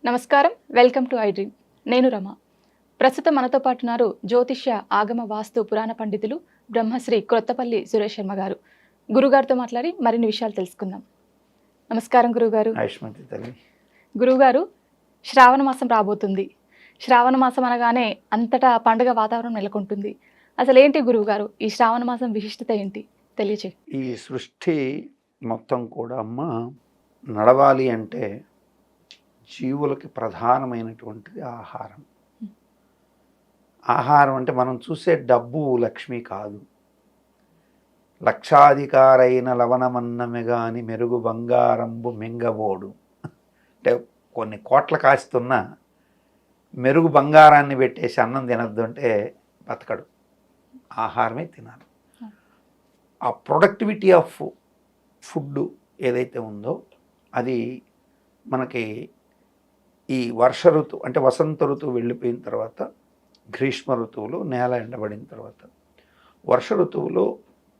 నమస్కారం, welcome to I dream. నేను రమ. ప్రస్తుతం మనతో పాటు ఉన్నారు జ్యోతిష్య ఆగమ వాస్తు పురాణ పండితులు బ్రహ్మశ్రీ క్రొత్తపల్లి సురేష్ శర్మ గారు. గురుగారితో మాట్లాడి మరిన్ని విషయాలు తెలుసుకుందాం. నమస్కారం గురుగారు. గురుగారు, శ్రావణ మాసం రాబోతుంది. శ్రావణ మాసం అనగానే అంతటా పండుగ వాతావరణం నెలకొంటుంది. అసలు ఏంటి గురువుగారు ఈ శ్రావణ మాసం విశిష్టత ఏంటి తెలియచే? ఈ సృష్టి మొత్తం కూడా అమ్మ నడవాలి అంటే జీవులకి ప్రధానమైనటువంటిది ఆహారం. ఆహారం అంటే మనం చూసే డబ్బు లక్ష్మి కాదు. లక్షాధికారైన లవణమన్నమె గాని మెరుగు బంగారంబు మింగబోడు. అంటే కొన్ని కోట్ల కాస్తున్న మెరుగు బంగారాన్ని పెట్టేసి అన్నం తినద్దు అంటే బతకడు. ఆహారమే తినాలి. ఆ ప్రొడక్టివిటీ ఆఫ్ ఫుడ్ ఏదైతే ఉందో అది మనకి ఈ వర్ష ఋతువు అంటే వసంత ఋతువు వెళ్ళిపోయిన తర్వాత, గ్రీష్మ ఋతువులో నేల ఎండబడిన తర్వాత, వర్ష ఋతువులో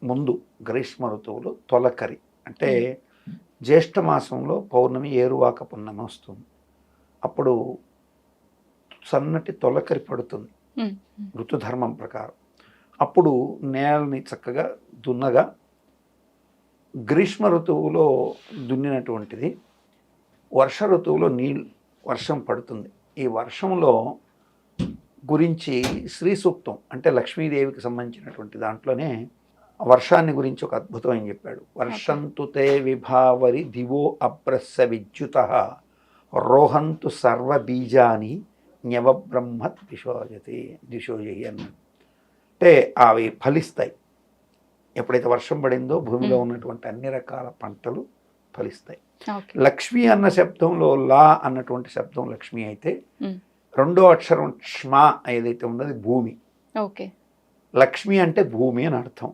ముందు గ్రీష్మ ఋతువులో తొలకరి అంటే జ్యేష్ఠ మాసంలో పౌర్ణమి ఏరువాక పున్నమి వస్తుంది. అప్పుడు సన్నటి తొలకరి పడుతుంది ఋతుధర్మం ప్రకారం. అప్పుడు నేలని చక్కగా దున్నగా గ్రీష్మ ఋతువులో దున్నినటువంటిది వర్ష ఋతువులో వర్షం పడుతుంది. ఈ వర్షంలో గురించి శ్రీ సూక్తం అంటే లక్ష్మీదేవికి సంబంధించినటువంటి దాంట్లోనే వర్షాన్ని గురించి ఒక అద్భుతమైన చెప్పాడు. వర్షంతు తే విభావరి దివో అప్రస్య విద్యుత రోహంతు సర్వ బీజాని న్యవబ్రహ్మత్ దిశోజయి అన్నాడు. అంటే అవి ఫలిస్తాయి. ఎప్పుడైతే వర్షం పడిందో భూమిలో ఉన్నటువంటి అన్ని రకాల పంటలు ఫలిస్తాయి. లక్ష్మి అన్న శబ్దంలో లా అన్నటువంటి శబ్దం లక్ష్మి అయితే రెండో అక్షరం ష్మా ఏదైతే ఉన్నది భూమి. లక్ష్మి అంటే భూమి అని అర్థం.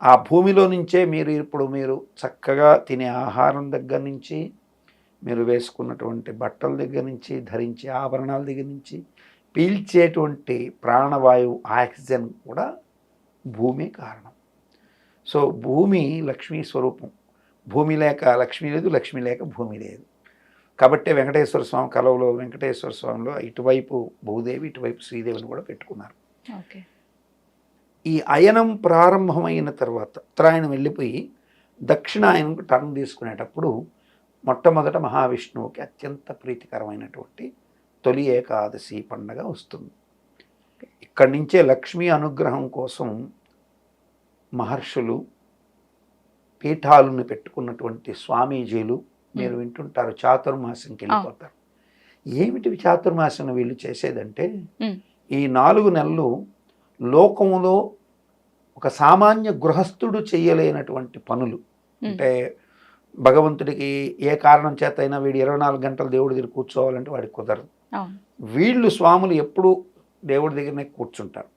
ఆ భూమిలో నుంచే మీరు చక్కగా తినే ఆహారం దగ్గర నుంచి, మీరు వేసుకున్నటువంటి బట్టల దగ్గర నుంచి, ధరించే ఆభరణాల దగ్గర నుంచి, పీల్చేటువంటి ప్రాణవాయువు ఆక్సిజన్ కూడా భూమి కారణం. సో భూమి లక్ష్మీ స్వరూపం. భూమి లేక లక్ష్మి లేదు, లక్ష్మి లేక భూమి లేదు. కాబట్టి వెంకటేశ్వర స్వామి కలవలో వెంకటేశ్వర స్వామిలో ఇటువైపు భూదేవి, ఇటువైపు శ్రీదేవిని కూడా పెట్టుకున్నారు. ఈ అయనం ప్రారంభమైన తర్వాత ఉత్తరాయణం వెళ్ళిపోయి దక్షిణాయనంకు టర్న్ తీసుకునేటప్పుడు మొట్టమొదట మహావిష్ణువుకి అత్యంత ప్రీతికరమైనటువంటి తొలి ఏకాదశి పండగ వస్తుంది. ఇక్కడి నుంచే లక్ష్మీ అనుగ్రహం కోసం మహర్షులు పీఠాలను పెట్టుకున్నటువంటి స్వామీజీలు మీరు వింటుంటారు, చాతుర్మాసంకి వెళ్ళిపోతారు. ఏమిటి చాతుర్మాసం వీళ్ళు చేసేదంటే ఈ 4 నెలలు లోకంలో ఒక సామాన్య గృహస్థుడు చేయలేనటువంటి పనులు. అంటే భగవంతుడికి ఏ కారణం చేత అయినా వీడు 24 గంటలు దేవుడి దగ్గర కూర్చోవాలంటే వాడికి కుదరదు. వీళ్ళు స్వాములు ఎప్పుడూ దేవుడి దగ్గరనే కూర్చుంటారు.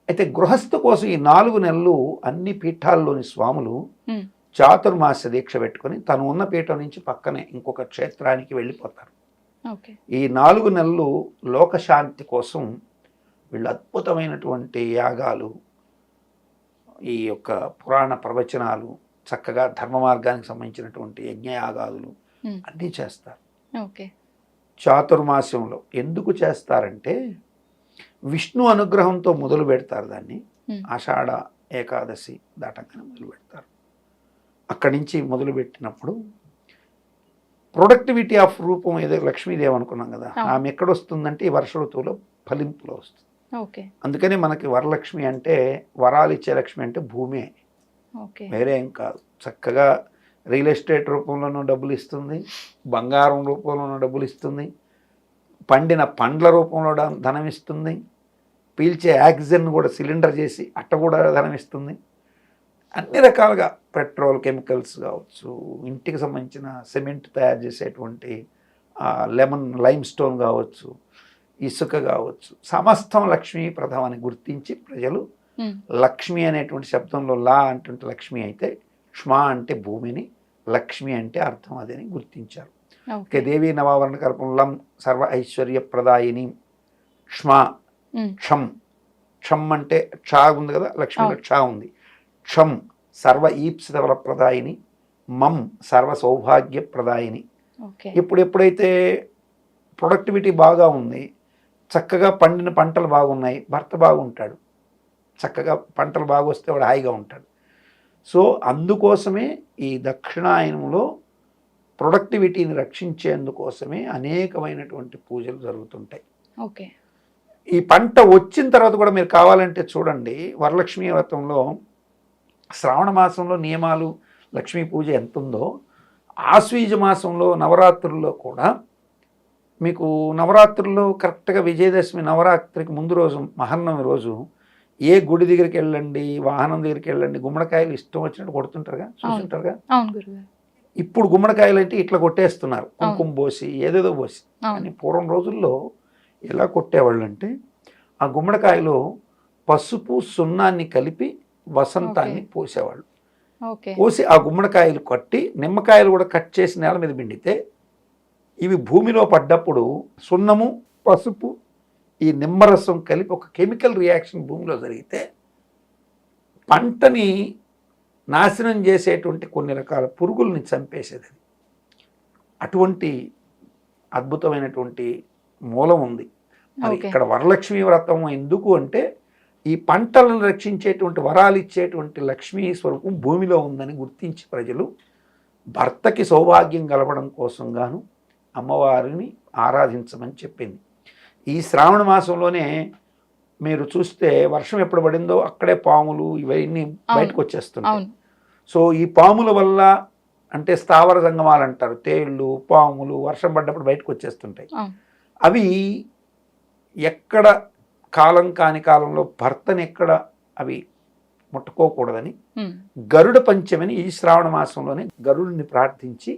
అయితే గృహస్థు కోసం ఈ 4 నెలలు అన్ని పీఠాల్లోని స్వాములు చాతుర్మాస దీక్ష పెట్టుకొని తను ఉన్న పీఠం నుంచి పక్కనే ఇంకొక క్షేత్రానికి వెళ్ళిపోతారు. ఈ 4 నెలలు లోకశాంతి కోసం వీళ్ళు అద్భుతమైనటువంటి యాగాలు, ఈ యొక్క పురాణ ప్రవచనాలు, చక్కగా ధర్మ మార్గానికి సంబంధించినటువంటి యజ్ఞయాగాదులు అన్నీ చేస్తారు. చాతుర్మాస్యంలో ఎందుకు చేస్తారంటే విష్ణు అనుగ్రహంతో మొదలు పెడతారు. దాన్ని ఆషాఢ ఏకాదశి దాటంగానే మొదలు పెడతారు. అక్కడి నుంచి మొదలుపెట్టినప్పుడు ప్రొడక్టివిటీ ఆఫ్ రూపం ఏదో లక్ష్మీదేవి అనుకున్నాం కదా, ఆమె ఎక్కడొస్తుందంటే ఈ వర్ష ఋతువులో ఫలింపులో వస్తుంది. అందుకని మనకి వరలక్ష్మి అంటే వరాలు ఇచ్చే లక్ష్మి అంటే భూమే, వేరే ఏం కాదు. చక్కగా రియల్ ఎస్టేట్ రూపంలోనూ డబ్బులు ఇస్తుంది, బంగారం రూపంలోనూ డబ్బులు ఇస్తుంది, పండిన పండ్ల రూపంలో ధనం ఇస్తుంది, పీల్చే ఆక్సిజన్ కూడా సిలిండర్ చేసి అట్ట కూడా ధనం ఇస్తుంది. అన్ని రకాలుగా పెట్రోల్ కెమికల్స్ కావచ్చు, ఇంటికి సంబంధించిన సిమెంట్ తయారు చేసేటువంటి లైమ్ స్టోన్ కావచ్చు, ఇసుక కావచ్చు, సమస్తం లక్ష్మీప్రదం అని గుర్తించి ప్రజలు లక్ష్మి అనేటువంటి శబ్దంలో లా అంటుంటే లక్ష్మి అయితే, ష్మా అంటే భూమిని, లక్ష్మి అంటే అర్థం అదని గుర్తించారు. దేవీ నవావరణ కల్పం లం సర్వ ఐశ్వర్య ప్రదాయిని, క్ష్మా క్షం, క్షం అంటే క్షా ఉంది కదా, లక్ష్మిలో క్షా ఉంది. క్షం సర్వ ఈప్సిత ప్రదాయిని, మం సర్వ సౌభాగ్య ప్రదాయిని. ఎప్పుడైతే ప్రొడక్టివిటీ బాగా ఉంది, చక్కగా పండిన పంటలు బాగున్నాయి, భర్త బాగుంటాడు, చక్కగా పంటలు బాగా వస్తే వాడు హాయిగా ఉంటాడు. సో అందుకోసమే ఈ దక్షిణాయనంలో ప్రొడక్టివిటీని రక్షించేందుకోసమే అనేకమైనటువంటి పూజలు జరుగుతుంటాయి. ఓకే. ఈ పంట వచ్చిన తర్వాత కూడా మీరు కావాలంటే చూడండి, వరలక్ష్మీ వ్రతంలో శ్రావణ మాసంలో నియమాలు లక్ష్మీ పూజ ఎంత ఉందో, ఆశ్వీజ మాసంలో నవరాత్రుల్లో కూడా మీకు నవరాత్రుల్లో కరెక్ట్గా విజయదశమి నవరాత్రికి ముందు రోజు మహర్నవమి రోజు ఏ గుడి దగ్గరికి వెళ్ళండి, వాహనం దగ్గరికి వెళ్ళండి, గుమ్మడికాయలు ఇష్టం వచ్చినట్టు కొడుతుంటారుగా, చూస్తుంటారుగా. ఇప్పుడు గుమ్మడికాయలు అంటే ఇట్లా కొట్టేస్తున్నారు, కుంకుమ పోసి ఏదేదో పోసి. కానీ పూర్వం రోజుల్లో ఎలా కొట్టేవాళ్ళు అంటే ఆ గుమ్మడికాయలో పసుపు సున్నాన్ని కలిపి వసంతాన్ని పోసేవాళ్ళు. పోసి ఆ గుమ్మడికాయలు కట్టి నిమ్మకాయలు కూడా కట్ చేసి నేల మీద పిండితే ఇవి భూమిలో పడ్డప్పుడు సున్నము పసుపు ఈ నిమ్మరసం కలిపి ఒక కెమికల్ రియాక్షన్ భూమిలో జరిగితే పంటని నాశనం చేసేటువంటి కొన్ని రకాల పురుగుల్ని చంపేసేది. అటువంటి అద్భుతమైనటువంటి మూలం ఉంది. మరి ఇక్కడ వరలక్ష్మీ వ్రతం ఎందుకు అంటే ఈ పంటలను రక్షించేటువంటి వరాలు ఇచ్చేటువంటి లక్ష్మీ స్వరూపం భూమిలో ఉందని గుర్తించి ప్రజలు భర్తకి సౌభాగ్యం కలపడం కోసం గాను అమ్మవారిని ఆరాధించమని చెప్పింది. ఈ శ్రావణ మాసంలోనే మీరు చూస్తే వర్షం ఎప్పుడు పడిందో అక్కడే పాములు ఇవన్నీ బయటకు వచ్చేస్తున్నాయి. సో ఈ పాముల వల్ల అంటే స్థావర జంగమాలు అంటారు, తేళ్ళు పాములు వర్షం పడ్డప్పుడు బయటకు వచ్చేస్తుంటాయి. అవి ఎక్కడ కాలం కాని కాలంలో భర్తని ఎక్కడ అవి ముట్టుకోకూడదని గరుడ పంచమిని ఈ శ్రావణ మాసంలోనే గరుడిని ప్రార్థించి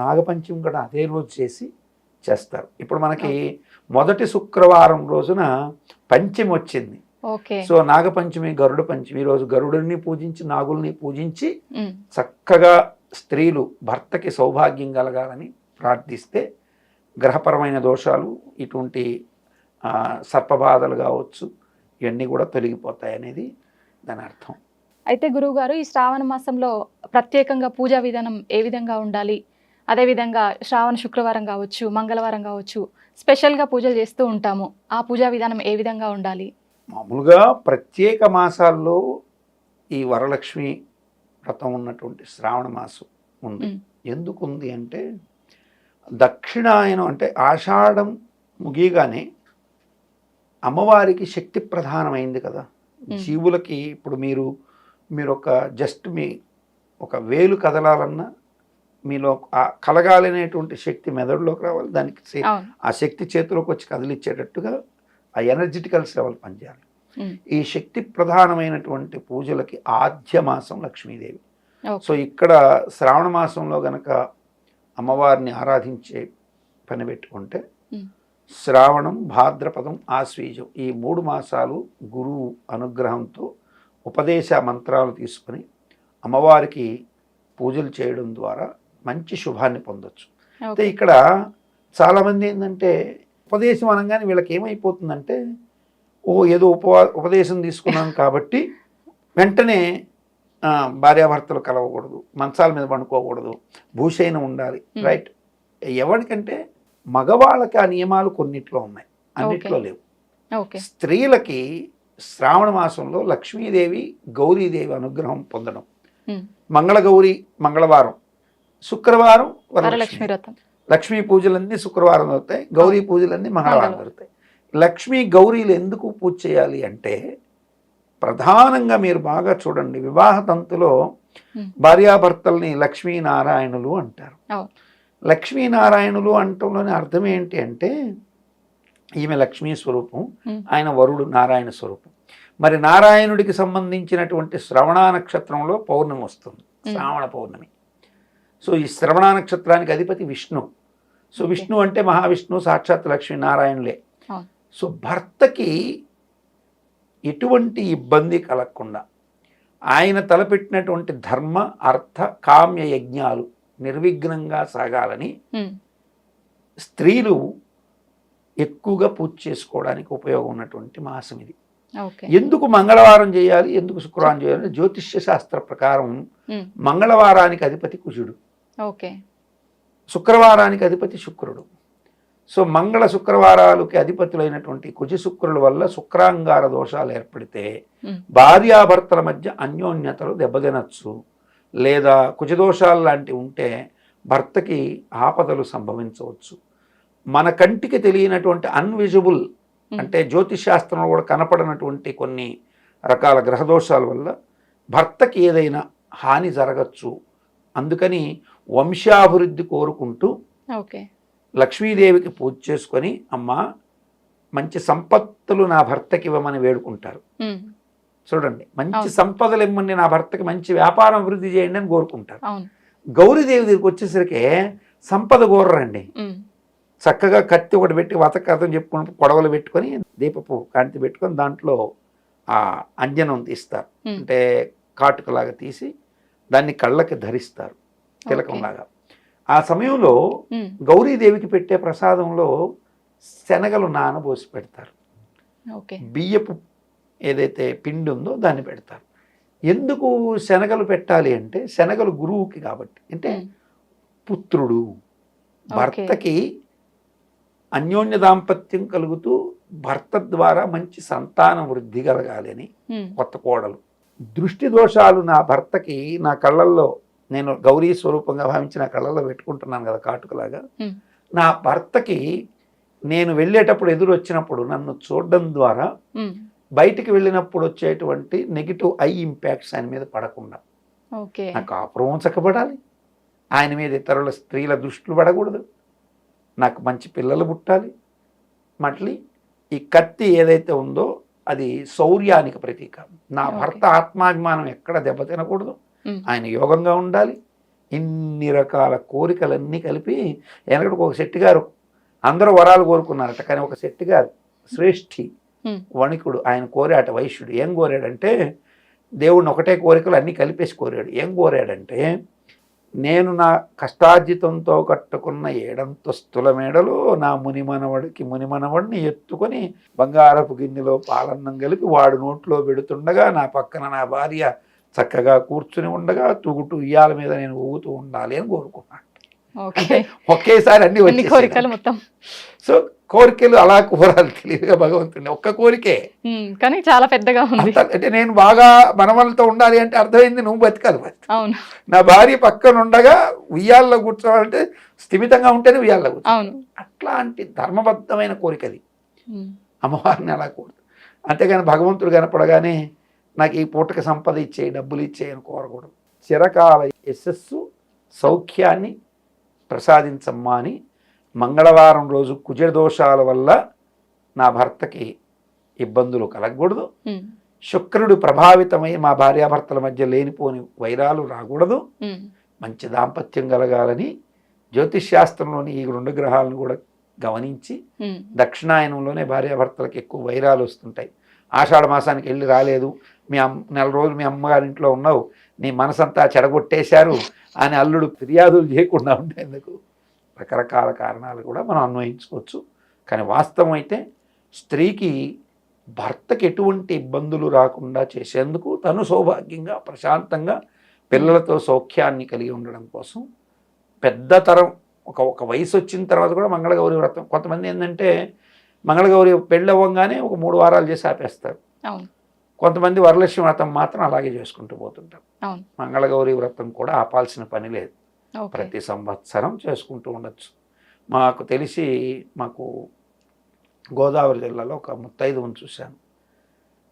నాగపంచమి కూడా అదే రోజు చేస్తారు. ఇప్పుడు మనకి మొదటి శుక్రవారం రోజున పంచమి వచ్చింది. సో నాగపంచమి గరుడ పంచమి, ఈరోజు గరుడుని పూజించి నాగుల్ని పూజించి చక్కగా స్త్రీలు భర్తకి సౌభాగ్యం కలగాలని ప్రార్థిస్తే గ్రహపరమైన దోషాలు ఇటువంటి సర్పబాధలు కావచ్చు ఇవన్నీ కూడా తొలగిపోతాయి అనేది దాని అర్థం. అయితే గురువుగారు ఈ శ్రావణ మాసంలో ప్రత్యేకంగా పూజా విధానం ఏ విధంగా ఉండాలి, అదేవిధంగా శ్రావణ శుక్రవారం కావచ్చు మంగళవారం కావచ్చు స్పెషల్గా పూజలు చేస్తూ ఉంటాము, ఆ పూజా విధానం ఏ విధంగా ఉండాలి? మామూలుగా ప్రత్యేక మాసాల్లో ఈ వరలక్ష్మి వ్రతం ఉన్నటువంటి శ్రావణ మాసం ఉంది. ఎందుకు ఉంది అంటే దక్షిణాయనం అంటే ఆషాఢం ముగియగానే అమ్మవారికి శక్తి ప్రధానమైంది కదా. జీవులకి ఇప్పుడు మీరు ఒక జస్ట్ మీ ఒక వేలు కదలాలన్నా మీలో కలగాలనేటువంటి శక్తి మెదడులోకి రావాలి, దానికి ఆ శక్తి చేతిలోకి వచ్చి కదిలిచ్చేటట్టుగా ఆ ఎనర్జెటికల్స్ లెవెల్ పనిచేయాలి. ఈ శక్తి ప్రధానమైనటువంటి పూజలకి ఆద్య మాసం లక్ష్మీదేవి. సో ఇక్కడ శ్రావణ మాసంలో గనక అమ్మవారిని ఆరాధించే పని పెట్టుకుంటే శ్రావణం భాద్రపదం ఆశ్వీజం ఈ 3 మాసాలు గురువు అనుగ్రహంతో ఉపదేశ మంత్రాలు తీసుకొని అమ్మవారికి పూజలు చేయడం ద్వారా మంచి శుభాన్ని పొందొచ్చు. అయితే ఇక్కడ చాలామంది ఏంటంటే ఉపదేశం అనగానే వీళ్ళకి ఏమైపోతుందంటే ఏదో ఉపదేశం తీసుకున్నాం కాబట్టి వెంటనే భార్యాభర్తలు కలవకూడదు, మంచాల మీద పండుకోకూడదు, భూషైనం ఉండాలి, రైట్. ఎవరికంటే మగవాళ్ళకి ఆ నియమాలు కొన్నిట్లో ఉన్నాయి, అన్నిట్లో లేవు. స్త్రీలకి శ్రావణ మాసంలో లక్ష్మీదేవి గౌరీదేవి అనుగ్రహం పొందడం, మంగళగౌరి మంగళవారం, శుక్రవారం వరలక్ష్మి వ్రతం, లక్ష్మీ పూజలన్నీ శుక్రవారం జరుగుతాయి, గౌరీ పూజలన్నీ మంగళవారం జరుగుతాయి. లక్ష్మీ గౌరీలు ఎందుకు పూజ చేయాలి అంటే ప్రధానంగా మీరు బాగా చూడండి, వివాహ తంతులో భార్యాభర్తల్ని లక్ష్మీనారాయణులు అంటారు. లక్ష్మీనారాయణులు అంటంలోని అర్థం ఏంటి అంటే ఈమె లక్ష్మీ స్వరూపం, ఆయన వరుడు నారాయణ స్వరూపం. మరి నారాయణుడికి సంబంధించినటువంటి శ్రవణ నక్షత్రంలో పౌర్ణమి వస్తుంది, శ్రావణ పౌర్ణమి. సో ఈ శ్రవణ నక్షత్రానికి అధిపతి విష్ణు. సో విష్ణు అంటే మహావిష్ణు సాక్షాత్ లక్ష్మీనారాయణులే. సో భర్తకి ఎటువంటి ఇబ్బంది కలగకుండా ఆయన తలపెట్టినటువంటి ధర్మ అర్థ కామ్య యజ్ఞాలు నిర్విఘ్నంగా సాగాలని స్త్రీలు ఎక్కువగా పూజ చేసుకోవడానికి ఉపయోగం ఉన్నటువంటి మాసం ఇది. ఎందుకు మంగళవారం చేయాలి, ఎందుకు శుక్రవారం చేయాలి? జ్యోతిష్య శాస్త్ర ప్రకారం మంగళవారానికి అధిపతి కుజుడు, శుక్రవారానికి అధిపతి శుక్రుడు. సో మంగళ శుక్రవారాలకి అధిపతులైనటువంటి కుజ శుక్రుల వల్ల శుక్రాంగార దోషాలు ఏర్పడితే భార్యాభర్తల మధ్య అన్యోన్యతలు దెబ్బతినచ్చు, లేదా కుజదోషాలు లాంటివి ఉంటే భర్తకి ఆపదలు సంభవించవచ్చు. మన కంటికి తెలియనటువంటి అన్విజిబుల్ అంటే జ్యోతిష్ శాస్త్రంలో కూడా కనపడనటువంటి కొన్ని రకాల గ్రహదోషాల వల్ల భర్తకి ఏదైనా హాని జరగచ్చు. అందుకని వంశాభివృద్ధి కోరుకుంటూ లక్ష్మీదేవికి పూజ చేసుకొని అమ్మ మంచి సంపత్తులు నా భర్తకి ఇవ్వమని వేడుకుంటారు. చూడండి, మంచి సంపదలు ఇవ్వమని నా భర్తకి మంచి వ్యాపారం అభివృద్ధి చేయండి అని కోరుకుంటారు. గౌరీదేవి దగ్గరికి వచ్చేసరికి సంపద కోరరండి. చక్కగా కత్తి ఒకటి పెట్టి వతకథం చెప్పుకుని పొడవలు పెట్టుకొని దీపపు కాంతి పెట్టుకొని దాంట్లో ఆ అంజనం తీస్తారు, అంటే కాటుకలాగా తీసి దాన్ని కళ్ళకి ధరిస్తారు తిలకంలాగా. ఆ సమయంలో గౌరీదేవికి పెట్టే ప్రసాదంలో శనగలు నానబోసి పెడతారు, బియ్యపు ఏదైతే పిండి ఉందో దాన్ని పెడతారు. ఎందుకు శనగలు పెట్టాలి అంటే శనగలు గురువుకి కాబట్టి, అంటే పుత్రుడు భర్తకి అన్యోన్య దాంపత్యం కలుగుతూ భర్త ద్వారా మంచి సంతాన వృద్ధి కలగాలి అని. కొత్త కోడలు దృష్టి దోషాలు నా భర్తకి నా కళ్ళల్లో, నేను గౌరీ స్వరూపంగా భావించి నా కళ్ళల్లో పెట్టుకుంటున్నాను కదా కాటుకలాగా, నా భర్తకి నేను వెళ్ళేటప్పుడు ఎదురు వచ్చినప్పుడు నన్ను చూడడం ద్వారా బయటికి వెళ్ళినప్పుడు వచ్చేటువంటి నెగిటివ్ ఐ ఇంపాక్ట్స్ ఆయన మీద పడకుండా నాకు కాపురం చక్కబడాలి, ఆయన మీద ఇతరుల స్త్రీల దృష్టిలు పడకూడదు, నాకు మంచి పిల్లలు పుట్టాలి. మళ్ళీ ఈ కత్తి ఏదైతే ఉందో అది శౌర్యానికి ప్రతీక. నా భర్త ఆత్మాభిమానం ఎక్కడ దెబ్బతినకూడదు, ఆయన యోగంగా ఉండాలి. ఇన్ని రకాల కోరికలన్నీ కలిపి వెనకటికి ఒక శెట్టి గారు అందరూ వరాలు కోరుకున్నారట, కానీ ఒక శెట్టి గారు శ్రేష్ఠి వణికుడు ఆయన కోరాట. వైశ్యుడు ఏం కోరాడంటే దేవుడిని ఒకటే కోరికలు అన్నీ కలిపేసి కోరాడు. ఏం కోరాడంటే, నేను నా కష్టార్జితంతో కట్టుకున్న 7 అంతస్తుల మేడలో నా మునిమనవడిని ఎత్తుకొని బంగారపు గిన్నెలో పాలన్నం కలిపి వాడు నోట్లో పెడుతుండగా నా పక్కన నా భార్య చక్కగా కూర్చుని ఉండగా తూగుతూ ఉయ్యాల మీద నేను ఊగుతూ ఉండాలి అని కోరుకున్నాను. ఒకేసారి అన్ని కోరికలు మొత్తం. సో కోరికలు అలా కోరాలి తెలివిగా భగవంతుడిని. ఒక్క కోరికే కానీ చాలా పెద్దగా ఉంది. అంటే నేను బాగా మనవలతో ఉండాలి అంటే అర్థమైంది, నువ్వు బతకాలి. నా భార్య పక్కన ఉండగా ఉయ్యాల్లో కూర్చోవాలంటే స్థిమితంగా ఉంటేనే ఉయ్యాల్లో కూర్చోవాలి. అట్లాంటి ధర్మబద్ధమైన కోరికది. అమ్మవారిని అలా కోరుతుంది. అంతేగాని భగవంతుడు కనపడగానే నాకు ఈ పూటకి సంపద ఇచ్చేయి, డబ్బులు ఇచ్చేయి అని కోరకూడదు. చిరకాల యశస్సు సౌఖ్యాన్ని ప్రసాదించమ్మా అని మంగళవారం రోజు కుజదోషాల వల్ల నా భర్తకి ఇబ్బందులు కలగకూడదు, శుక్రుడు ప్రభావితమై మా భార్యాభర్తల మధ్య లేనిపోని వైరాలు రాకూడదు, మంచి దాంపత్యం కలగాలని జ్యోతిష్ శాస్త్రంలోని ఈ 2 గ్రహాలను కూడా గమనించి దక్షిణాయనంలోనే భార్యాభర్తలకు ఎక్కువ వైరాలు వస్తుంటాయి. ఆషాఢ మాసానికి వెళ్ళి రాలేదు, మీ నెల రోజులు మీ అమ్మగారింట్లో ఉన్నావు, నీ మనసంతా చెడగొట్టేశారు అని అల్లుడు ఫిర్యాదులు చేయకుండా ఉండేందుకు రకరకాల కారణాలు కూడా మనం అన్వయించుకోవచ్చు. కానీ వాస్తవం అయితే స్త్రీకి భర్తకి ఎటువంటి ఇబ్బందులు రాకుండా చేసేందుకు తను సౌభాగ్యంగా ప్రశాంతంగా పిల్లలతో సౌఖ్యాన్ని కలిగి ఉండడం కోసం పెద్ద తరం ఒక వయసు వచ్చిన తర్వాత కూడా మంగళగౌరి వ్రతం. కొంతమంది ఏంటంటే మంగళగౌరి పెళ్ళి అవ్వగానే ఒక 3 వారాలు చేసి ఆపేస్తారు. కొంతమంది వరలక్ష్మి వ్రతం మాత్రం అలాగే చేసుకుంటూ పోతుంటారు. మంగళగౌరి వ్రతం కూడా ఆపాల్సిన పని లేదు, ప్రతి సంవత్సరం చేసుకుంటూ ఉండొచ్చు. మాకు తెలిసి మాకు గోదావరి జిల్లాలో ఒక ముత్తైదువుని చూశాను,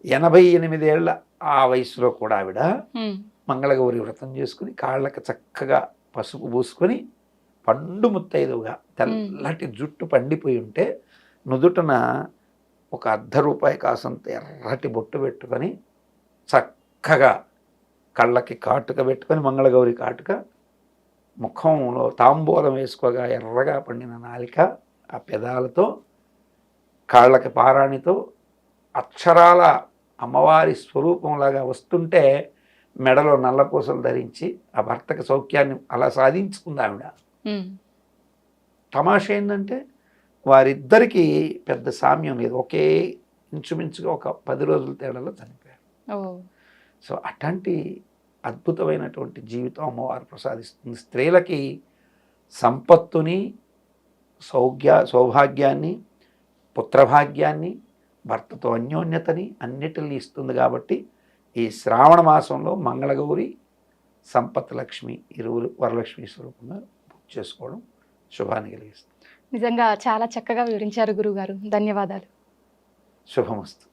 88 ఏళ్ళ ఆ వయసులో కూడా ఆవిడ మంగళగౌరి వ్రతం చేసుకుని కాళ్ళకి చక్కగా పసుపు పూసుకొని పండు ముత్తైదువుగా తెల్లటి జుట్టు పండిపోయి ఉంటే నుదుటన ఒక ₹1 కాసంత ఎర్రటి బొట్టు పెట్టుకొని చక్కగా కళ్ళకి కాటుక పెట్టుకొని మంగళగౌరి కాటుక, ముఖంలో తాంబూలం వేసుకోగా ఎర్రగా పండిన నాలిక, ఆ పెదాలతో కాళ్ళకి పారాణితో అక్షరాల అమ్మవారి స్వరూపంలాగా వస్తుంటే మెడలో నల్లపూసలు ధరించి ఆ భర్తకి సౌఖ్యాన్ని అలా సాధించుకుంది ఆవిడ. తమాషా ఏంటంటే వారిద్దరికీ పెద్ద సామ్యం లేదు, ఒకే ఇంచుమించుగా ఒక 10 రోజుల తేడాలో చనిపోయారు. సో అట్లాంటి అద్భుతమైనటువంటి జీవితం అమ్మవారు ప్రసాదిస్తుంది. స్త్రీలకి సంపత్తుని సౌభాగ్యాన్ని, పుత్రభాగ్యాన్ని, భర్తతో అన్యోన్యతని అన్నిటిని ఇస్తుంది. కాబట్టి ఈ శ్రావణ మాసంలో మంగళగౌరి, సంపత్ లక్ష్మి ఇరువురు వరలక్ష్మి స్వరూపంగా పూజ చేసుకోవడం శుభాన్ని కలిగిస్తుంది. నిజంగా చాలా చక్కగా వివరించారు గురుగారు. ధన్యవాదాలు. శుభమస్తు.